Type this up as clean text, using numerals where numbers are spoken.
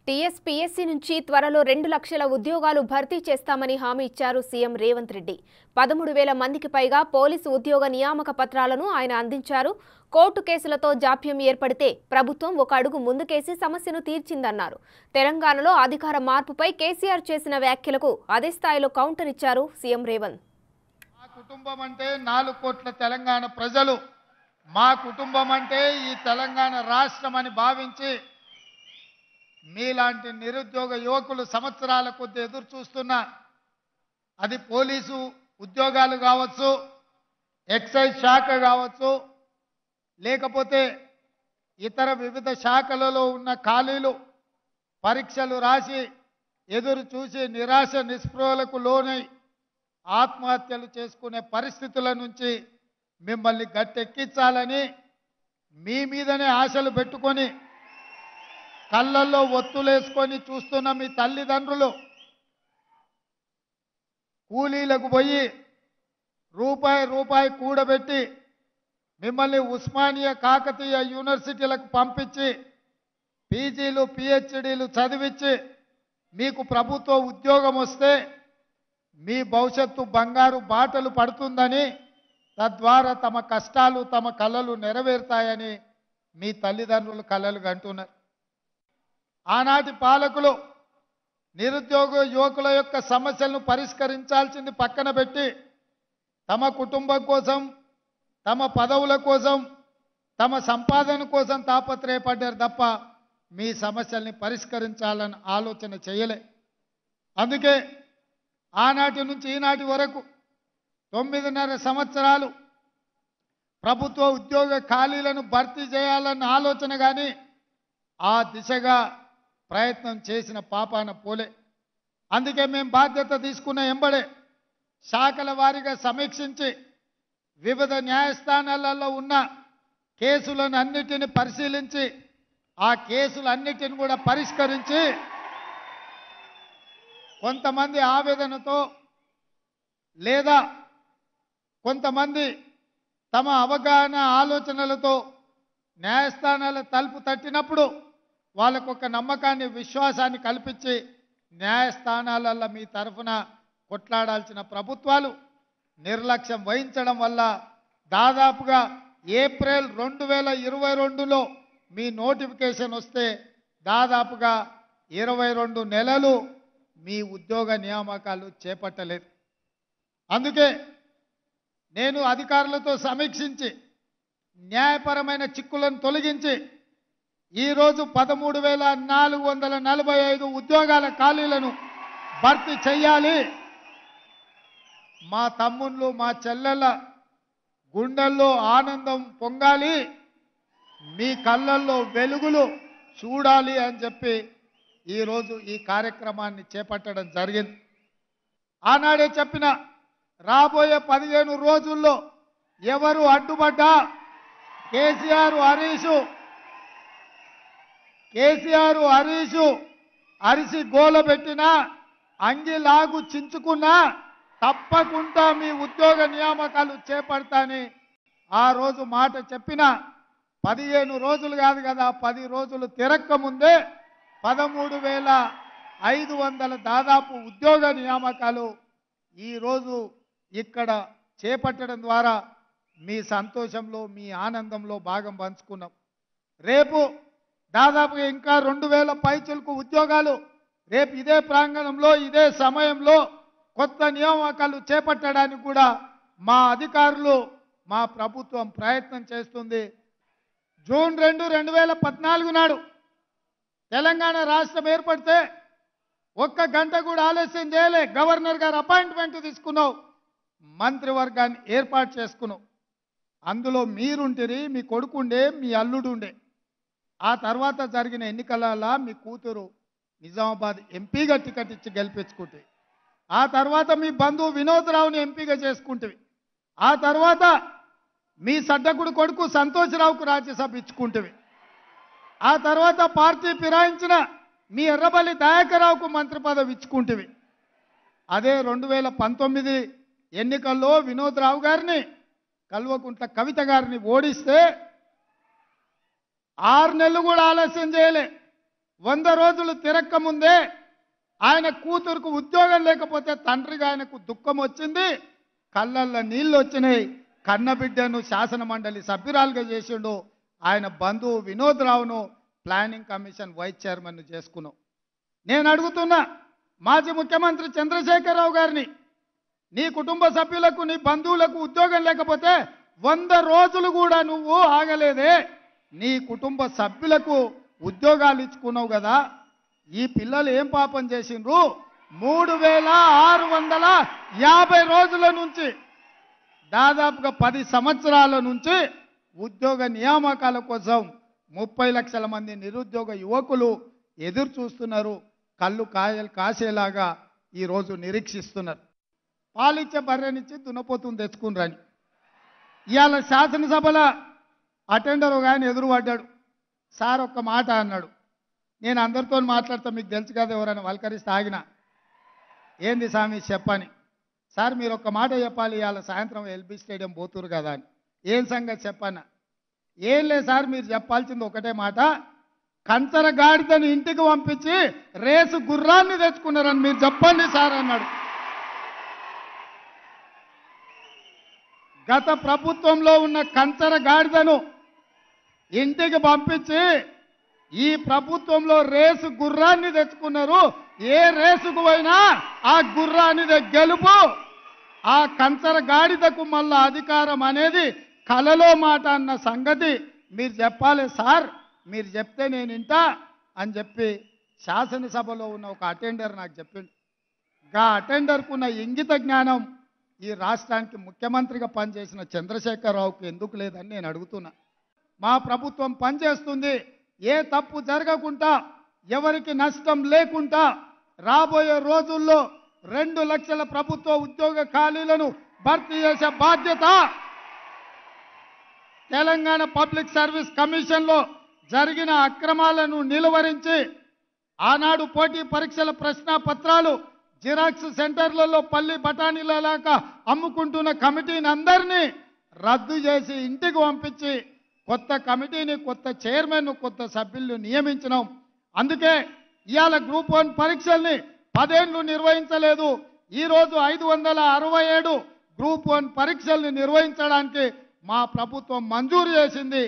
TSPSC నుంచి త్వరలో 2 లక్షల ఉద్యోగాలు భర్తీ చేస్తామని హామీ ఇచ్చారు సీఎం రేవంత్ రెడ్డి. 13,000 మందికి పైగా పోలీసు ఉద్యోగ నియామక పత్రాలను ఆయన అందించారు. కోర్టు కేసులతో జాప్యం ఏర్పడితే ప్రభుత్వం ఒక అడుగు ముందుకేసి సమస్యను తీర్చిందన్నారు. తెలంగాణలో అధికార మార్పుపై కేసీఆర్ చేసిన వ్యాఖ్యలకు అదే స్థాయిలో కౌంటర్ ఇచ్చారు సీఎం రేవంత్. మా కుటుంబం అంటే 4 కోట్ల తెలంగాణ ప్రజలు, మా కుటుంబం అంటే ఈ తెలంగాణ రాష్ట్రం అని భావించి మీలాంటి నిరుద్యోగ యువకులు సంవత్సరాల కొద్ది ఎదురు చూస్తున్నా. అది పోలీసు ఉద్యోగాలు కావచ్చు, ఎక్సైజ్ శాఖ కావచ్చు, లేకపోతే ఇతర వివిధ శాఖలలో ఉన్న ఖాళీలు పరీక్షలు రాసి ఎదురు చూసి నిరాశ నిస్పృహలకు లోనై ఆత్మహత్యలు చేసుకునే పరిస్థితుల నుంచి మిమ్మల్ని గట్టెక్కించాలని మీ మీదనే ఆశలు పెట్టుకొని కళ్ళల్లో ఒత్తులేసుకొని చూస్తున్న మీ తల్లిదండ్రులు కూలీలకు పోయి రూపాయి కూడబెట్టి మిమ్మల్ని ఉస్మానియా కాకతీయ యూనివర్సిటీలకు పంపించి పీజీలు పిహెచ్డీలు చదివించి మీకు ప్రభుత్వ ఉద్యోగం వస్తే మీ భవిష్యత్తు బంగారు బాటలు పడుతుందని, తద్వారా తమ కష్టాలు తమ కలలు నెరవేరుతాయని మీ తల్లిదండ్రులు కలలు కంటున్నారు. ఆనాటి పాలకులు నిరుద్యోగ యువకుల యొక్క సమస్యలను పరిష్కరించాల్సింది పక్కన పెట్టి తమ కుటుంబం కోసం, తమ పదవుల కోసం, తమ సంపాదన కోసం తాపత్రయపడ్డారు తప్ప మీ సమస్యల్ని పరిష్కరించాలని ఆలోచన చేయలే. అందుకే ఆనాటి నుంచి ఈనాటి వరకు 9.5 సంవత్సరాలు ప్రభుత్వ ఉద్యోగ ఖాళీలను భర్తీ చేయాలన్న ఆలోచన కానీ ఆ దిశగా ప్రయత్నం చేసిన పాపాన పోలే. అందుకే మేము బాధ్యత తీసుకున్న ఎంబడే శాఖల వారీగా సమీక్షించి వివిధ న్యాయస్థానాలలో ఉన్న కేసులను అన్నిటిని పరిశీలించి ఆ కేసులన్నిటిని కూడా పరిష్కరించి కొంతమంది ఆవేదనతో లేదా కొంతమంది తమ అవగాహన ఆలోచనలతో న్యాయస్థానాల తలుపు తట్టినప్పుడు వాళ్ళకు ఒక నమ్మకాన్ని విశ్వాసాన్ని కల్పించి న్యాయస్థానాలలో మీ తరఫున కొట్లాడాల్సిన ప్రభుత్వాలు నిర్లక్ష్యం వహించడం వల్ల దాదాపుగా ఏప్రిల్ 2022లో మీ నోటిఫికేషన్ వస్తే దాదాపుగా 22 నెలలు మీ ఉద్యోగ నియామకాలు చేపట్టలేదు. అందుకే నేను అధికారులతో సమీక్షించి న్యాయపరమైన చిక్కులను తొలగించి ఈరోజు 13,445 ఉద్యోగాల ఖాళీలను భర్తీ చేయాలి. మా తమ్ముళ్ళు మా చెల్లెళ్ళ గుండెల్లో ఆనందం పొంగాలి, మీ కళ్ళల్లో వెలుగులు చూడాలి అని చెప్పి ఈరోజు ఈ కార్యక్రమాన్ని చేపట్టడం జరిగింది. ఆనాడే చెప్పిన రాబోయే 15 రోజుల్లో ఎవరు అడ్డుపడ్డా కేసీఆర్ హరీషు అరిసి గోల పెట్టినా అంగిలాగు చించుకున్నా తప్పకుండా మీ ఉద్యోగ నియామకాలు చేపడతాని ఆ రోజు మాట చెప్పిన 15 రోజులు కాదు కదా, 10 రోజులు తిరక్క ముందే 13,500 దాదాపు ఉద్యోగ నియామకాలు ఈరోజు ఇక్కడ చేపట్టడం ద్వారా మీ సంతోషంలో మీ ఆనందంలో భాగం పంచుకున్నాం. రేపు దాదాపుగా ఇంకా 2,000 పైచులకు ఉద్యోగాలు రేపు ఇదే ప్రాంగణంలో ఇదే సమయంలో కొత్త నియామకాలు చేపట్టడానికి కూడా మా అధికారులు మా ప్రభుత్వం ప్రయత్నం చేస్తుంది. జూన్ 2, 2014 నాడు తెలంగాణ రాష్ట్రం ఏర్పడితే 1 గంట కూడా ఆలస్యం చేయలే. గవర్నర్ గారు అపాయింట్మెంట్ తీసుకున్నావు, మంత్రివర్గాన్ని ఏర్పాటు చేసుకున్నావు. అందులో మీరుంటిరి, మీ కొడుకుండే, మీ అల్లుడు ఉండే. ఆ తర్వాత జరిగిన ఎన్నికలలో మీ కూతురు నిజామాబాద్ ఎంపీగా టికెట్ ఇచ్చి గెలిపించుకుంటే, ఆ తర్వాత మీ బంధువు వినోద్ రావుని ఎంపీగా చేసుకుంటేవి, ఆ తర్వాత మీ సడ్డకుడు కొడుకు సంతోష్ రావుకు రాజ్యసభ ఇచ్చుకుంటేవి, ఆ తర్వాత పార్టీ ఫిరాయించిన మీ ఎర్రబల్లి దయాకర్రావుకు మంత్రి పదవి ఇచ్చుకుంటేవి. అదే 2019 ఎన్నికల్లో వినోద్ రావు గారిని కల్వకుంట్ల కవిత గారిని ఓడిస్తే 6 నెలలు కూడా ఆలస్యం చేయలే. 100 రోజులు తిరక్క ముందే ఆయన కూతురుకు ఉద్యోగం లేకపోతే తండ్రిగా ఆయనకు దుఃఖం వచ్చింది, కళ్ళల్లో నీళ్ళు వచ్చినాయి. కన్నబిడ్డను శాసన మండలి సభ్యురాలుగా చేసిండు. ఆయన బంధువు వినోద్ రావును ప్లానింగ్ కమిషన్ వైస్ చైర్మన్ చేసుకున్నాం. నేను అడుగుతున్నా మాజీ ముఖ్యమంత్రి చంద్రశేఖరరావు గారిని, నీ కుటుంబ సభ్యులకు నీ బంధువులకు ఉద్యోగం లేకపోతే 100 రోజులు కూడా నువ్వు ఆగలేదే, నీ కుటుంబ సభ్యులకు ఉద్యోగాలు ఇచ్చుకున్నావు కదా, ఈ పిల్లలు ఏం పాపం చేసిండ్రు? 3650 రోజుల నుంచి దాదాపుగా 10 సంవత్సరాల నుంచి ఉద్యోగ నియామకాల కోసం 30 లక్షల మంది నిరుద్యోగ యువకులు ఎదురు చూస్తున్నారు. కళ్ళు కాయలు కాసేలాగా ఈరోజు నిరీక్షిస్తున్నారు. పాలిచ్చే బర్రెనిచ్చి దున్నపోతుని తెచ్చుకుని ఇవాళ శాసనసభలో అటెండర్ ఒక ఆయన ఎదురు పడ్డాడు. సార్ ఒక్క మాట అన్నాడు. నేను అందరితో మాట్లాడతా, మీకు తెలుసు కదా, ఎవరైనా వల్కరిస్తే ఆగిన, ఏంది స్వామి చెప్పని. సార్ మీరు ఒక్క మాట చెప్పాలి, ఇవాళ సాయంత్రం ఎల్బీ స్టేడియం పోతురు కదా అని. ఏం సంగతి చెప్పన్నా? ఏం లేదు సార్, మీరు చెప్పాల్సింది ఒకటే మాట, కంచర గాడిదని ఇంటికి పంపించి రేసు గుర్రాన్ని తెచ్చుకున్నారని మీరు చెప్పండి సార్ అన్నాడు. గత ప్రభుత్వంలో ఉన్న కంచర గాడిదను ఇంటికి పంపించి ఈ ప్రభుత్వంలో రేసు గుర్రాన్ని తెచ్చుకున్నారు. ఏ రేసుకు పోయినా ఆ గుర్రాన్ని గెలుపు, ఆ కంచర గాడిదకు మళ్ళా అధికారం అనేది కలలో మాట అన్న సంగతి మీరు చెప్పాలి సార్, మీరు చెప్తే నేను వింటా అని చెప్పి శాసనసభలో ఉన్న ఒక అటెండర్ నాకు చెప్పిండు. గా అటెండర్కున్న ఇంగిత జ్ఞానం ఈ రాష్ట్రానికి ముఖ్యమంత్రిగా పనిచేసిన చంద్రశేఖరరావుకి ఎందుకు లేదని నేను అడుగుతున్నా. మా ప్రభుత్వం పనిచేస్తుంది, ఏ తప్పు జరగకుండా, ఎవరికి నష్టం లేకుండా రాబోయే రోజుల్లో 2 లక్షల ప్రభుత్వ ఉద్యోగ ఖాళీలను భర్తీ చేసే బాధ్యత తెలంగాణ పబ్లిక్ సర్వీస్ కమిషన్లో జరిగిన అక్రమాలను నిలువరించి ఆనాడు పోటీ పరీక్షల ప్రశ్న పత్రాలు జిరాక్స్ సెంటర్లలో పల్లి బఠానీలలాగా అమ్ముకుంటున్న కమిటీని అందరినీ రద్దు చేసి ఇంటికి పంపించి కొత్త కమిటీని, కొత్త చైర్మన్, కొత్త సభ్యులను నియమించినాం. అందుకే ఇవాళ గ్రూప్ 1 పరీక్షల్ని 10 ఏళ్లు నిర్వహించలేదు. ఈరోజు 567 గ్రూప్ 1 పరీక్షల్ని నిర్వహించడానికి మా ప్రభుత్వం మంజూరు చేసింది.